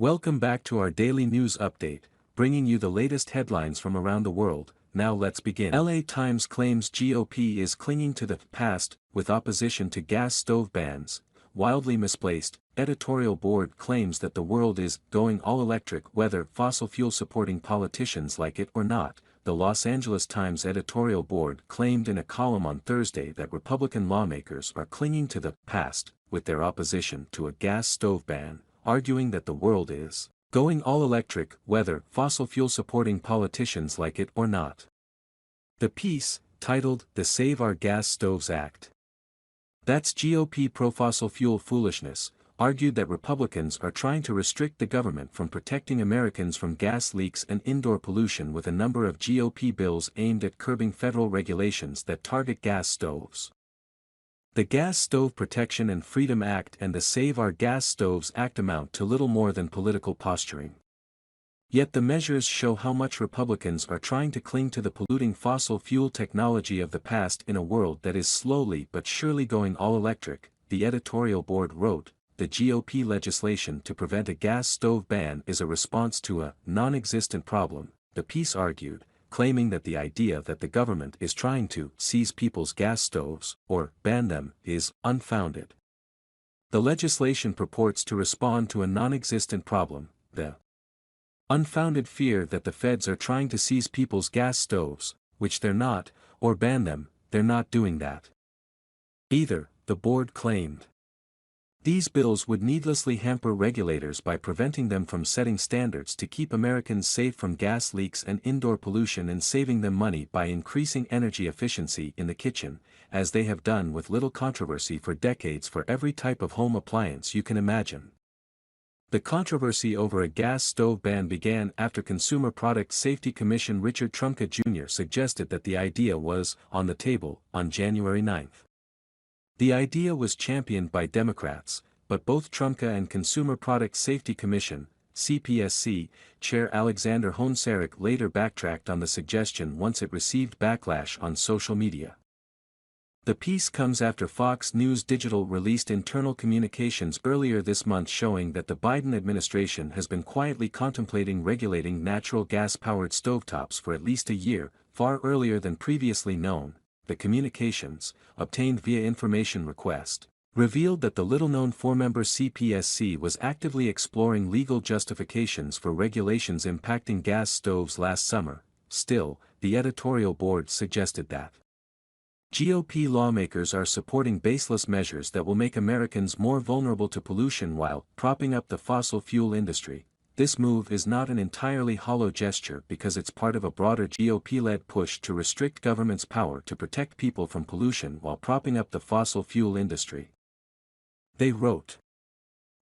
Welcome back to our daily news update, bringing you the latest headlines from around the world. Now let's begin. LA Times claims GOP is clinging to the past with opposition to gas stove bans. Wildly misplaced. Editorial board claims that the world is going all electric whether fossil fuel supporting politicians like it or not. The Los Angeles Times editorial board claimed in a column on Thursday that Republican lawmakers are clinging to the past with their opposition to a gas stove ban, arguing that the world is going all electric whether fossil fuel supporting politicians like it or not. The piece, titled the Save Our Gas Stoves Act. That's GOP pro-fossil fuel foolishness, argued that Republicans are trying to restrict the government from protecting Americans from gas leaks and indoor pollution with a number of GOP bills aimed at curbing federal regulations that target gas stoves. The Gas Stove Protection and Freedom Act and the Save Our Gas Stoves Act amount to little more than political posturing. Yet the measures show how much Republicans are trying to cling to the polluting fossil fuel technology of the past in a world that is slowly but surely going all electric, the editorial board wrote. The GOP legislation to prevent a gas stove ban is a response to a non-existent problem, the piece argued, claiming that the idea that the government is trying to seize people's gas stoves, or ban them, is unfounded. The legislation purports to respond to a non-existent problem, the unfounded fear that the feds are trying to seize people's gas stoves, which they're not, or ban them. They're not doing that either, the board claimed. These bills would needlessly hamper regulators by preventing them from setting standards to keep Americans safe from gas leaks and indoor pollution and saving them money by increasing energy efficiency in the kitchen, as they have done with little controversy for decades for every type of home appliance you can imagine. The controversy over a gas stove ban began after Consumer Product Safety Commission Richard Trumka Jr. suggested that the idea was on the table on January 9. The idea was championed by Democrats, but both Trumka and Consumer Product Safety Commission, CPSC, Chair Alexander Honcaric later backtracked on the suggestion once it received backlash on social media. The piece comes after Fox News Digital released internal communications earlier this month showing that the Biden administration has been quietly contemplating regulating natural gas-powered stovetops for at least a year, far earlier than previously known. The communications, obtained via information request, revealed that the little-known four-member CPSC was actively exploring legal justifications for regulations impacting gas stoves last summer. Still, the editorial board suggested that GOP lawmakers are supporting baseless measures that will make Americans more vulnerable to pollution while propping up the fossil fuel industry. This move is not an entirely hollow gesture because it's part of a broader GOP-led push to restrict government's power to protect people from pollution while propping up the fossil fuel industry. They wrote.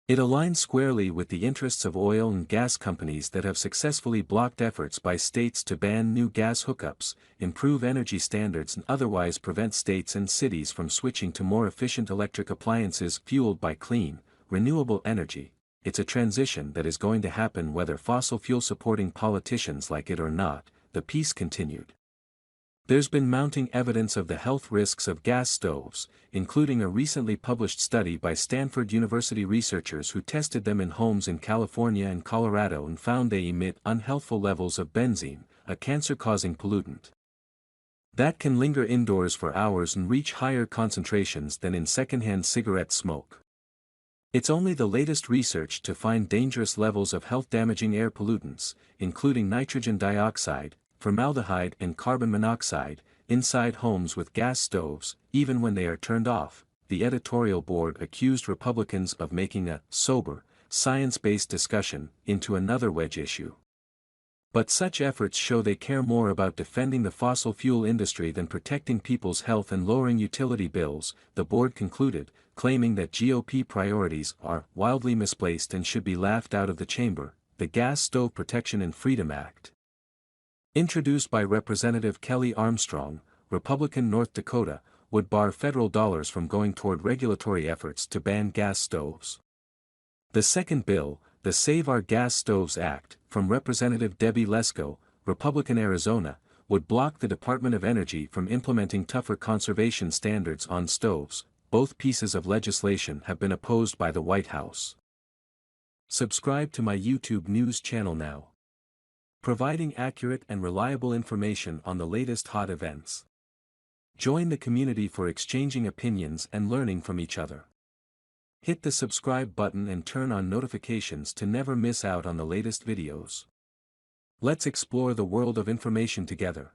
It aligns squarely with the interests of oil and gas companies that have successfully blocked efforts by states to ban new gas hookups, improve energy standards and otherwise prevent states and cities from switching to more efficient electric appliances fueled by clean, renewable energy. It's a transition that is going to happen whether fossil fuel supporting politicians like it or not, the piece continued. There's been mounting evidence of the health risks of gas stoves, including a recently published study by Stanford University researchers who tested them in homes in California and Colorado and found they emit unhealthful levels of benzene, a cancer-causing pollutant that can linger indoors for hours and reach higher concentrations than in secondhand cigarette smoke. It's only the latest research to find dangerous levels of health-damaging air pollutants, including nitrogen dioxide, formaldehyde and carbon monoxide, inside homes with gas stoves, even when they are turned off. The editorial board accused Republicans of making a sober, science-based discussion into another wedge issue. But such efforts show they care more about defending the fossil fuel industry than protecting people's health and lowering utility bills, the board concluded, claiming that GOP priorities are wildly misplaced and should be laughed out of the chamber. The Gas Stove Protection and Freedom Act, introduced by Representative Kelly Armstrong, Republican North Dakota, would bar federal dollars from going toward regulatory efforts to ban gas stoves. The second bill, the Save Our Gas Stoves Act, from Representative Debbie Lesko, Republican Arizona, would block the Department of Energy from implementing tougher conservation standards on stoves. Both pieces of legislation have been opposed by the White House. Subscribe to my YouTube news channel now. Providing accurate and reliable information on the latest hot events. Join the community for exchanging opinions and learning from each other. Hit the subscribe button and turn on notifications to never miss out on the latest videos. Let's explore the world of information together.